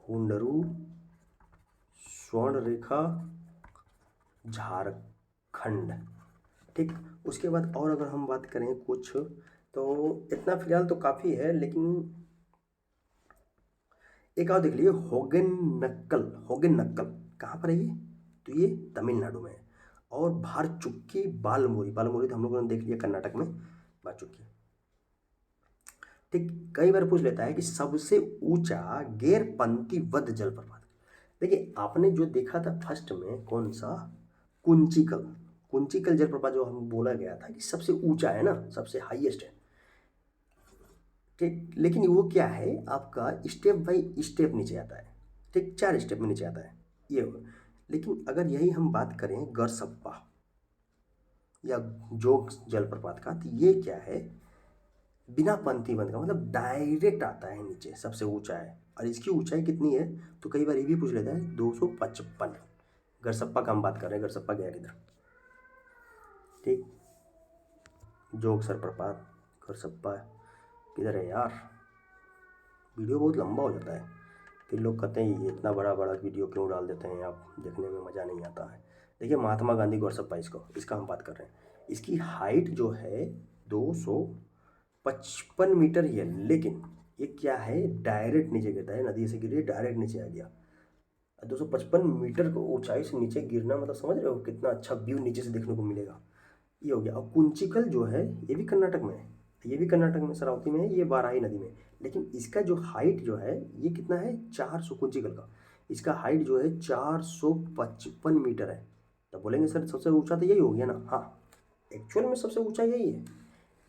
Speaker 1: हुंडरू स्वर्ण रेखा झारखंड। ठीक, उसके बाद और अगर हम बात करें कुछ, तो इतना फिलहाल तो काफ़ी है, लेकिन एक और देख लीजिए, होगेन नक्कल, होगेन नक्कल कहाँ पर है ये? तो ये तमिलनाडु में है। और भारचुक्की बालमुरी, बालमुरी तो हम लोगों ने देख लिया कर्नाटक में, भारचुक्की। ठीक, कई बार पूछ लेता है कि सबसे ऊंचा गैर पंक्तिबद्ध जलप्रपात। देखिए आपने जो देखा था फर्स्ट में कौन सा, कुंचिकल, कुंचिकल जलप्रपात जो हम बोला गया था कि सबसे ऊंचा है ना, सबसे हाईएस्ट है। ठीक, लेकिन वो क्या है आपका स्टेप बाई स्टेप नीचे आता है। ठीक, 4 स्टेप में नीचे आता है ये। लेकिन अगर यही हम बात करें गरसप्पा या जोग जलप्रपात का, तो ये क्या है, बिना पंक्तिबंध का, मतलब डायरेक्ट आता है नीचे, सबसे ऊंचा है। और इसकी ऊंचाई कितनी है, तो कई बार ये भी पूछ लेता है 255। गरसप्पा का हम बात कर रहे हैं, गरसप्पा गया किधर। ठीक, जोग जलप्रपात, गरसप्पा किधर है यार, वीडियो बहुत लंबा हो जाता है, फिर लोग कहते हैं ये इतना बड़ा बड़ा वीडियो क्यों डाल देते हैं आप, देखने में मज़ा नहीं आता है। देखिए महात्मा गांधी गौरसप्पा, इसका हम बात कर रहे हैं। इसकी हाइट जो है 255 मीटर ही है, लेकिन ये क्या है, डायरेक्ट नीचे गिरता है, नदी से गिरी डायरेक्ट नीचे आ गया। 255 मीटर को ऊंचाई से नीचे गिरना, मतलब समझ रहे हो कितना अच्छा व्यू नीचे से देखने को मिलेगा। ये हो गया। और कुंचिकल जो है ये भी कर्नाटक में है, ये भी कर्नाटक में शरावती में है, ये वाराही नदी में। लेकिन इसका जो हाइट जो है ये कितना है, 400, कुंचिकल का इसका हाइट जो है 455 मीटर है। तो बोलेंगे सर सबसे ऊंचा तो यही हो गया ना, हाँ एक्चुअल में सबसे ऊंचा यही है।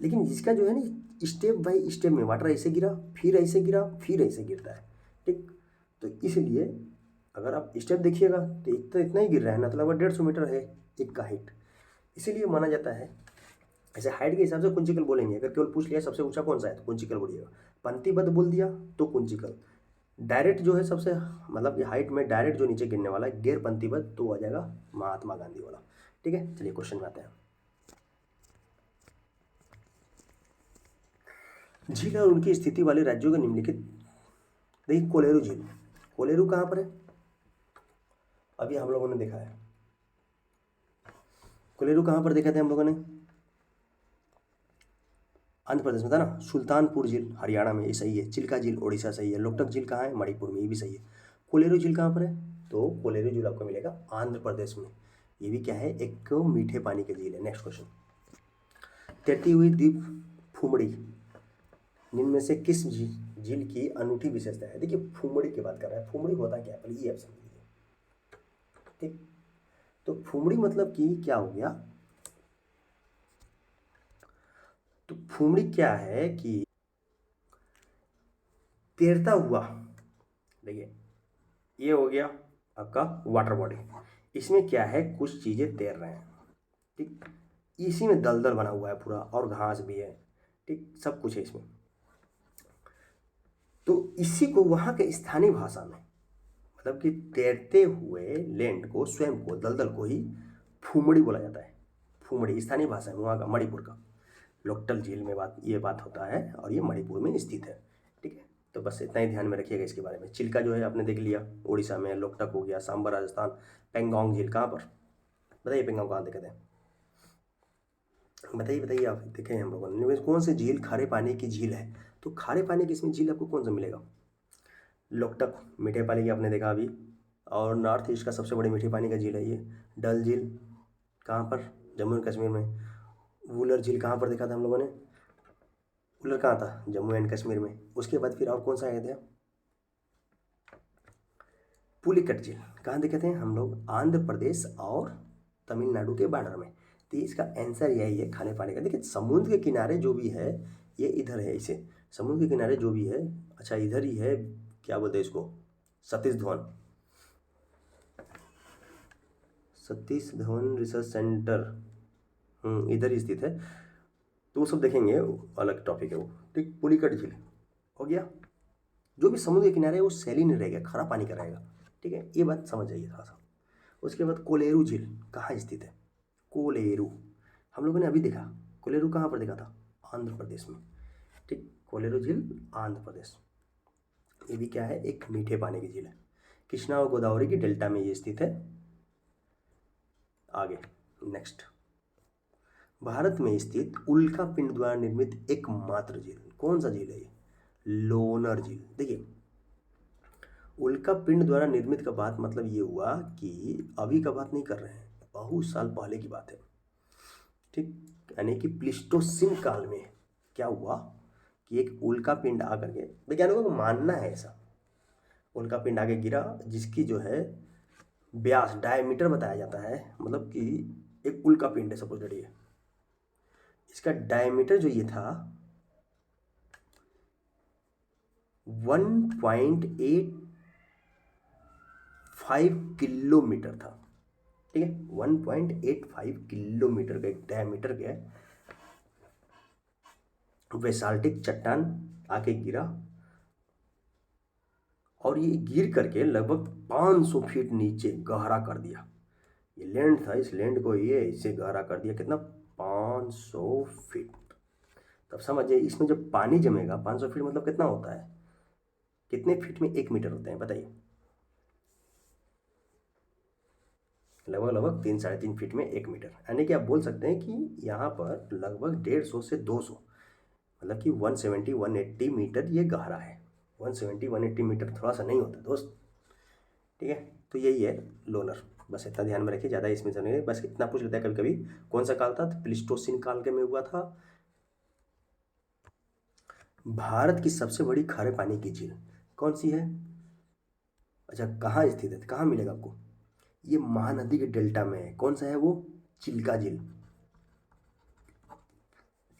Speaker 1: लेकिन इसका जो है ना स्टेप बाई स्टेप में वाटर ऐसे गिरा, फिर ऐसे गिरा, फिर ऐसे गिरता है। ठीक, तो इसलिए अगर आप स्टेप देखिएगा तो एक तो इतना ही गिर रहा है ना, तो लगभग 150 मीटर है एक का हाइट। इसीलिए माना जाता है, ऐसे हाइट के हिसाब से कुंचिकल बोलेंगे। अगर केवल पूछ लिया सबसे ऊंचा कौन सा है तो कुंचिकल बोलिएगा, पंक्तिबद्ध बोल दिया तो कुंचिकल, डायरेक्ट जो है सबसे, मतलब ये हाइट में डायरेक्ट जो नीचे गिरने वाला है गैर पंक्तिबद्ध, तो आ जाएगा महात्मा गांधी वाला। ठीक है, चलिए क्वेश्चन में आते हैं। झील और उनकी स्थिति वाले राज्यों के निम्नलिखित, देखिए कोलेरू झील, कोलेरू कहाँ पर है, अभी हम लोगों ने देखा है कोलेरू कहाँ पर देखा था हम लोगों ने, आंध्र प्रदेश में था ना। सुल्तानपुर झील हरियाणा में, ये सही है। चिल्का झील उड़ीसा सही है। लोकटक झील कहाँ है, मणिपुर में, ये भी सही है। कोलेरू झील कहाँ पर है, तो कोलेरू झील आपको मिलेगा आंध्र प्रदेश में। ये भी क्या है, एक मीठे पानी की झील है। नेक्स्ट क्वेश्चन, तैरती हुई द्वीप फुमड़ी निम्न में से किस झील की अनूठी विशेषता है। देखिए फुमड़ी की बात कर रहा है, फुमड़ी होता क्या है पहले ये आप समझ लीजिए। ठीक, तो फुमड़ी मतलब कि क्या हो गया, तो फुमड़ी क्या है कि तैरता हुआ, देखिए ये हो गया आपका वाटर बॉडी, इसमें क्या है कुछ चीज़ें तैर रहे हैं। ठीक, इसी में दलदल बना हुआ है पूरा, और घास भी है। ठीक, सब कुछ है इसमें। तो इसी को वहाँ के स्थानीय भाषा में, मतलब कि तैरते हुए लैंड को, स्वयं को, दलदल को ही फुमड़ी बोला जाता है। फुमड़ी स्थानीय भाषा है वहाँ का, मणिपुर का। लोकटक झील में ये बात होता है, और ये मणिपुर में स्थित है। ठीक है, तो बस इतना ही ध्यान में रखिएगा इसके बारे में। चिल्का जो है आपने देख लिया, उड़ीसा में। लोकटक हो गया सांबा राजस्थान। पेंगोंग झील कहाँ पर, बताइए पेंगोंग कहाँ देखते हैं, बताइए बताइए आप, देखे हैं हम लोगों ने। कौन सी झील खारे पानी की झील है, तो खारे पानी की इसमें झील आपको कौन सा मिलेगा, लोकटक मीठे पानी की आपने देखा अभी, और नॉर्थ ईस्ट का सबसे बड़ी मीठे पानी का झील है ये। डल झील कहाँ पर, जम्मू एंड कश्मीर में। वुलर झील कहाँ पर देखा था हम लोगों ने, वुलर कहाँ था, जम्मू एंड कश्मीर में। उसके बाद फिर और कौन सा आया था, पुलिकट झील कहाँ देखे थे हम लोग, आंध्र प्रदेश और तमिलनाडु के बॉर्डर में। तो इसका आंसर यही है, खाने पानी का। देखिए समुद्र के किनारे जो भी है ये इधर है, इसे समुद्र के किनारे जो भी है, अच्छा इधर ही है, क्या बोलते हैं इसको, सतीश धवन, सतीश धवन रिसर्च सेंटर, इधर ही स्थित है। तो वो सब देखेंगे, अलग टॉपिक है वो। ठीक, पुलिकट झील हो गया, जो भी समुद्र के किनारे है वो सैलिन रहेगा, खारा पानी का रहेगा। ठीक है, ये बात समझ जाइए थोड़ा सा। उसके बाद कोलेरू झील कहाँ स्थित है, कोलेरू हम लोगों ने अभी देखा, कोलेरू कहाँ पर देखा था, आंध्र प्रदेश में। ठीक, कोलेरू झील आंध्र प्रदेश, ये भी क्या है, एक मीठे पानी की झील है। कृष्णा और गोदावरी की डेल्टा में ये स्थित है। आगे नेक्स्ट, भारत में स्थित उल्का पिंड द्वारा निर्मित एकमात्र झील, कौन सा झील है ये, लोनार झील। देखिए उल्का पिंड द्वारा निर्मित का बात मतलब ये हुआ कि अभी का बात नहीं कर रहे हैं, बहुत साल पहले की बात है। ठीक, यानी कि प्लीस्टोसिन काल में क्या हुआ कि एक उल्का पिंड आकर के, वैज्ञानिकों को मानना है ऐसा, उल्का पिंड आके गिरा जिसकी जो है व्यास डायमीटर बताया जाता है, मतलब कि एक उल्का पिंड है सपोज करिए, इसका डायमीटर जो ये था 1.85 किलोमीटर था। ठीक है, 1.85 किलोमीटर का एक डायमीटर के बेसाल्टिक चट्टान आके गिरा और ये गिर करके लगभग 500 फीट नीचे गहरा कर दिया। ये लैंड था, इस लैंड को ये इससे गहरा कर दिया कितना, 500 फीट। तब समझिए इसमें जब पानी जमेगा 500 फीट मतलब कितना होता है, कितने फीट में 1 मीटर होते हैं बताइए, लगभग लगभग 3-3.5 फीट में 1 मीटर, यानी कि आप बोल सकते हैं कि यहाँ पर लगभग 150 से 200, मतलब कि 170-180 मीटर ये गहरा है। 170-180 मीटर थोड़ा सा नहीं होता दोस्त। ठीक है, तो यही है लोनर, बस इतना ध्यान में रखिए, ज़्यादा इसमें नहीं, बस इतना पूछ लेता है कभी कभी। कौन सा काल था, तो प्लीस्टोसिन काल के में हुआ था। भारत की सबसे बड़ी खारे पानी की झील कौन सी है? अच्छा, कहाँ स्थित है, कहाँ मिलेगा आपको? ये महानदी के डेल्टा में है। कौन सा है वो? चिल्का झील।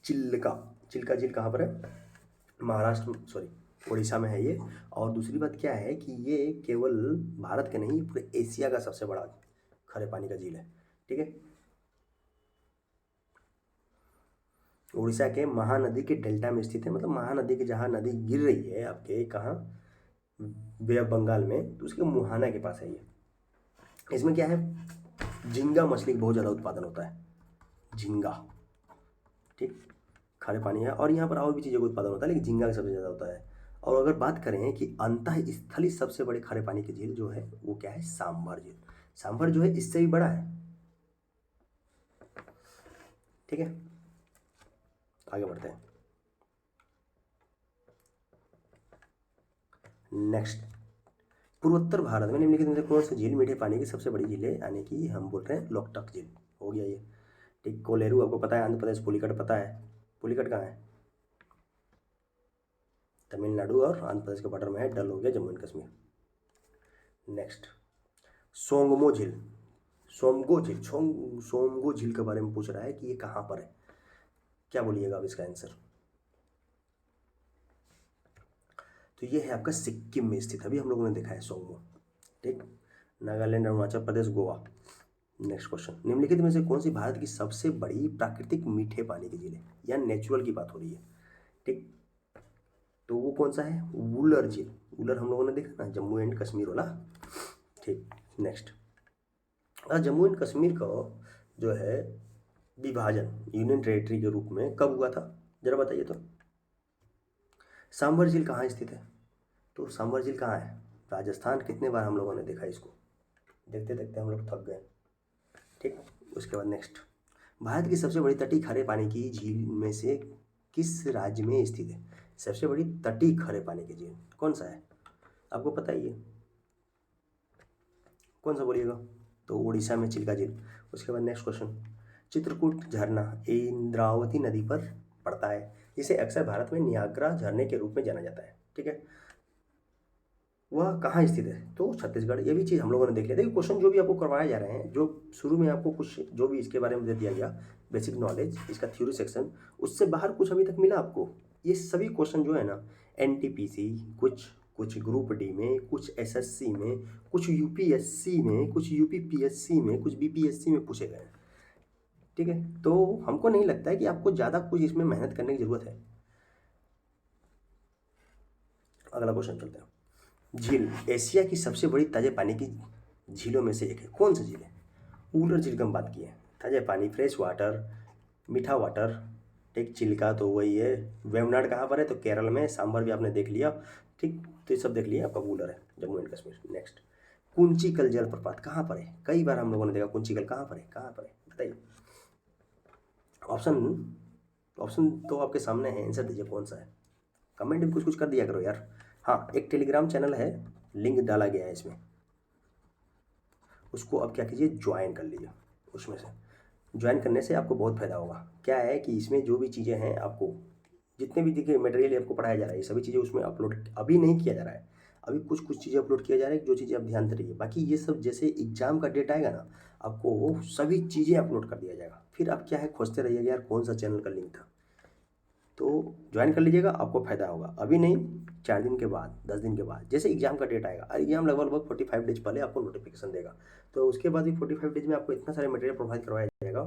Speaker 1: चिल्का चिल्का झील कहाँ पर है? महाराष्ट्र, सॉरी उड़ीसा में है ये। और दूसरी बात क्या है कि ये केवल भारत के नहीं, पूरे एशिया का सबसे बड़ा खारे पानी का झील है। ठीक है, उड़ीसा के महानदी के डेल्टा में स्थित है, मतलब महानदी के जहाँ नदी गिर रही है आपके कहाँ, बे ऑफ बंगाल में, तो उसके मुहाना के पास है ये। इसमें क्या है, झींगा मछली का बहुत ज़्यादा उत्पादन होता है, झींगा। ठीक, खारे पानी है और यहाँ पर और भी चीज़ों का उत्पादन होता है, लेकिन झींगा का सबसे ज़्यादा होता है। और अगर बात करें कि अंतः स्थली सबसे बड़े खारे पानी की झील जो है वो क्या है, सांभर झील। सांभर जो है इससे भी बड़ा है। ठीक है, आगे बढ़ते हैं। नेक्स्ट, पूर्वोत्तर भारत में निम्नलिखित में से कौन सी झील मीठे पानी की सबसे बड़ी झील है, यानी कि हम बोल रहे हैं लोकटक झील हो गया ये। ठीक, कोलेरू आपको पता है, आंध्र प्रदेश, पुलिकट पता है, पुलिकट कहाँ है, तमिलनाडु और आंध्र प्रदेश के बॉर्डर में है, डल हो गया जम्मू एंड कश्मीर। नेक्स्ट, सोंगमो झील, सोमगो झील, सोमगो झील के बारे में पूछ रहा है कि ये कहाँ पर है, क्या बोलिएगा अब इसका आंसर? तो ये है आपका सिक्किम में स्थित, अभी हम लोगों ने देखा है सोमगो। ठीक, नागालैंड, अरुणाचल प्रदेश, गोवा। नेक्स्ट क्वेश्चन, निम्नलिखित में से कौन सी भारत की सबसे बड़ी प्राकृतिक मीठे पानी की झील है, या नेचुरल की बात हो रही है। ठीक, तो वो कौन सा है, वुलर झील। वुलर हम लोगों ने देखा ना, जम्मू एंड कश्मीर वाला। ठीक, नेक्स्ट, जम्मू एंड कश्मीर का जो है विभाजन यूनियन टेरिटरी के रूप में कब हुआ था, जरा बताइए तो। सांभर झील कहाँ स्थित है, तो सांभर झील कहाँ है, राजस्थान। कितने बार हम लोगों ने देखा इसको, देखते देखते हम लोग थक गए। ठीक, उसके बाद नेक्स्ट, भारत की सबसे बड़ी तटीय खारे पानी की झील में से किस राज्य में स्थित है? सबसे बड़ी तटीय खारे पानी की झील कौन सा है, आपको पता ही है, कौन सा बोलिएगा? तो उड़ीसा में चिल्का झील। उसके बाद नेक्स्ट क्वेश्चन, चित्रकूट झरना इंद्रावती नदी पर पड़ता है, इसे अक्सर भारत में नियाग्रा झरने के रूप में जाना जाता है। ठीक है, वह कहाँ स्थित है, तो छत्तीसगढ़। ये भी चीज़ हम लोगों ने देख लिया। देखिए क्वेश्चन जो भी आपको करवाए जा रहे हैं, जो शुरू में आपको कुछ जो भी इसके बारे में दे दिया गया बेसिक नॉलेज, इसका थ्योरी सेक्शन, उससे बाहर कुछ अभी तक मिला आपको? ये सभी क्वेश्चन जो है ना, एनटीपीसी, कुछ कुछ ग्रुप डी में, कुछ एसएससी में, कुछ यूपीएससी में, कुछ यूपीपीएससी में, कुछ बीपीएससी में पूछे गए हैं। ठीक है, तो हमको नहीं लगता है कि आपको ज़्यादा कुछ इसमें मेहनत करने की ज़रूरत है। अगला क्वेश्चन चलते हैं। झील, एशिया की सबसे बड़ी ताजे पानी की झीलों में से एक है, कौन सी झील है? वुलर झील की हम बात की है, ताजे पानी, फ्रेश वाटर, मीठा वाटर। ठीक, चिल्का तो वही है। वेमनाड कहाँ पर है, तो केरल में। सांभर भी आपने देख लिया। ठीक, तो ये सब देख लिया, आपका वुलर है जम्मू एंड कश्मीर। नेक्स्ट, कुंचिकल जलप्रपात कहाँ पर है? कई बार हम लोगों ने देखा, कुंचिकल कहाँ पर है, कहाँ पर है बताइए। ऑप्शन ऑप्शन तो आपके सामने है, आंसर दीजिए कौन सा है। कमेंट में कुछ कुछ कर दिया करो यार। हाँ, एक टेलीग्राम चैनल है, लिंक डाला गया है इसमें, उसको अब क्या कीजिए, ज्वाइन कर लीजिए। उसमें से ज्वाइन करने से आपको बहुत फ़ायदा होगा। क्या है कि इसमें जो भी चीज़ें हैं आपको जितने भी देखिए मटेरियल आपको पढ़ाया जा रहा है ये सभी चीज़ें उसमें अपलोड अभी नहीं किया जा रहा है। अभी कुछ चीज़ें अपलोड किया जा रहा है जो चीज़ें आप ध्यान से रहिए। बाकी ये सब जैसे एग्ज़ाम का डेट आएगा ना, आपको सभी चीज़ें अपलोड कर दिया जाएगा। फिर आप क्या है खोजते रहिएगा यार कौन सा चैनल का लिंक था, तो ज्वाइन कर लीजिएगा, आपको फ़ायदा होगा। अभी नहीं, 4 दिन के बाद, 10 दिन के बाद, जैसे एग्ज़ाम का डेट आएगा, एग्ज़ाम लगभग 45 डेज पहले आपको नोटिफिकेशन देगा। तो उसके बाद भी 45 डेज में आपको इतना सारे मटेरियल प्रोवाइड करवाया जाएगा,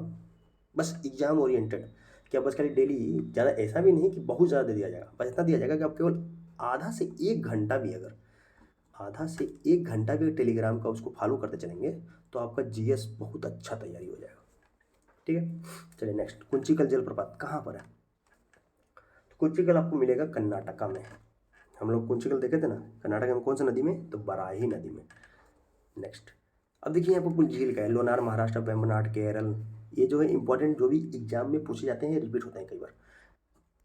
Speaker 1: बस एग्ज़ाम ओरिएंटेड। क्या बस खाली डेली ज़्यादा ऐसा भी नहीं कि बहुत ज़्यादा दे दिया जाएगा, बस इतना दिया जाएगा कि आप केवल आधा से 1 घंटा भी अगर टेलीग्राम का उसको फॉलो करते चलेंगे तो आपका जीएस बहुत अच्छा तैयारी हो जाएगा। ठीक है, चलिए नेक्स्ट, कुंचिकल जलप्रपात कहाँ पर है? तो कुंचिकल आपको मिलेगा कर्नाटका में। हम लोग कुंचिकल देखे थे ना, कर्नाटक में कौन सा नदी में? तो बराही नदी में। नेक्स्ट, अब देखिए यहाँ पर कुछ झील का है, लोनार महाराष्ट्र, वेम्बनाड केरल, ये जो है इंपॉर्टेंट जो भी एग्जाम में पूछे जाते हैं रिपीट होते हैं कई बार।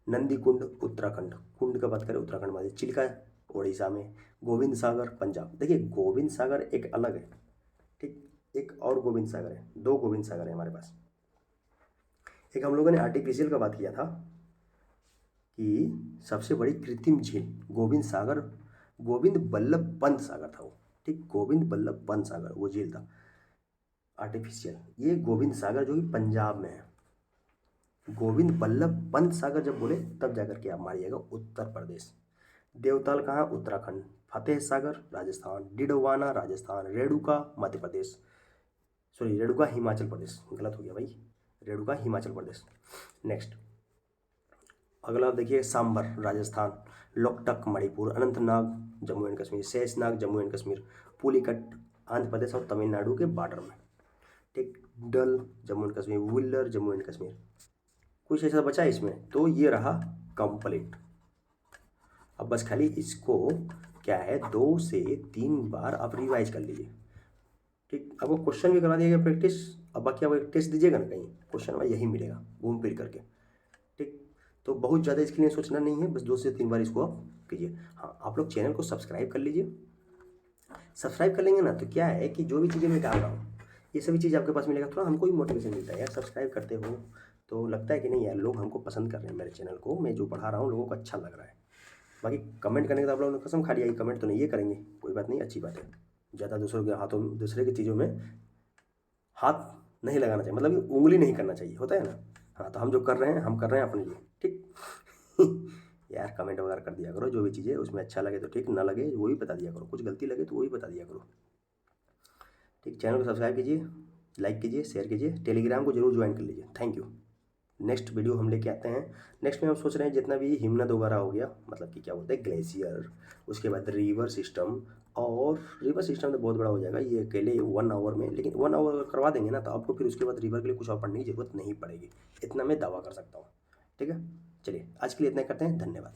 Speaker 1: नंदी कुंड उत्तराखंड, कुंड का बात करें उत्तराखंड में, चिल्का उड़ीसा में, गोविंद सागर पंजाब। देखिए गोविंद सागर एक अलग है, ठीक, एक और गोविंद सागर है, 2 गोविंद सागर है हमारे पास। एक हम लोगों ने आर्टिफिशियल का बात किया था कि सबसे बड़ी कृत्रिम झील गोविंद सागर, गोविंद बल्लभ पंत सागर था वो, ठीक, गोविंद बल्लभ पंत सागर वो झील था आर्टिफिशियल। ये गोविंद सागर जो कि पंजाब में है। गोविंद बल्लभ पंत सागर जब बोले तब जाकर के आप मारिएगा उत्तर प्रदेश। देवताल कहाँ? उत्तराखंड। फतेह सागर राजस्थान, डिडवाना राजस्थान, रेणुका मध्य प्रदेश, सॉरी रेणुका हिमाचल प्रदेश, गलत हो गया भाई, रेणुका हिमाचल प्रदेश। नेक्स्ट अगला देखिए, सांबर राजस्थान, लोकटक मणिपुर, अनंतनाग जम्मू एंड कश्मीर, शेषनाग जम्मू एंड कश्मीर, पुलिकट आंध्र प्रदेश और तमिलनाडु के बॉर्डर में, ठीक, डल जम्मू एंड कश्मीर, वुल्लर जम्मू एंड कश्मीर। कुछ ऐसा बचा है इसमें, तो ये रहा कंप्लीट। अब बस खाली इसको क्या है 2 से 3 बार आप रिवाइज कर लीजिए, ठीक। आपको क्वेश्चन भी करा दिया गया प्रैक्टिस, अब बाकी आप एक टेस्ट दीजिएगा ना कहीं, क्वेश्चन में यही मिलेगा घूम फिर करके, ठीक। तो बहुत ज़्यादा इसके लिए सोचना नहीं है, बस 2 से 3 बार इसको आप कीजिए। हाँ, आप लोग चैनल को सब्सक्राइब कर लीजिए। सब्सक्राइब कर लेंगे ना तो क्या है कि जो भी चीज़ें मैं डाल रहा हूँ ये सभी चीज़ आपके पास मिलेगा, थोड़ा हमको भी मोटिवेशन मिलता है यार। सब्सक्राइब करते हो तो लगता है कि नहीं यार लोग हमको पसंद कर रहे हैं, मेरे चैनल को मैं जो पढ़ा रहा हूँ लोगों को अच्छा लग रहा है। बाकी कमेंट करने का तो आप लोगों ने कसम खा लिया कि कमेंट तो नहीं ये करेंगे, कोई बात नहीं, अच्छी बात है। ज़्यादा दूसरों के हाथों में, दूसरे की चीज़ों में हाथ नहीं लगाना चाहिए, मतलब कि उंगली नहीं करना चाहिए, होता है ना। हाँ, तो हम जो कर रहे हैं हम कर रहे हैं अपने लिए, ठीक। यार कमेंट वगैरह कर दिया करो, जो भी चीज़ें उसमें अच्छा लगे तो ठीक, ना लगे वो भी बता दिया करो, कुछ गलती लगे तो वो भी बता दिया करो, ठीक। चैनल को सब्सक्राइब कीजिए, लाइक कीजिए, शेयर कीजिए, टेलीग्राम को जरूर ज्वाइन कर लीजिए। Thank you. नेक्स्ट वीडियो हम लेके आते हैं। नेक्स्ट में हम सोच रहे हैं जितना भी हिमनद वगैरह हो गया, मतलब कि क्या बोलते हैं ग्लेशियर, उसके बाद रिवर सिस्टम, और रिवर सिस्टम तो बहुत बड़ा हो जाएगा ये अकेले 1 आवर में, लेकिन 1 आवर अगर करवा देंगे ना तो आपको फिर उसके बाद रिवर के लिए कुछ और पढ़ने की जरूरत नहीं पड़ेगी, इतना मैं दावा कर सकता हूँ, ठीक है। चलिए आज के लिए इतना करते हैं, धन्यवाद।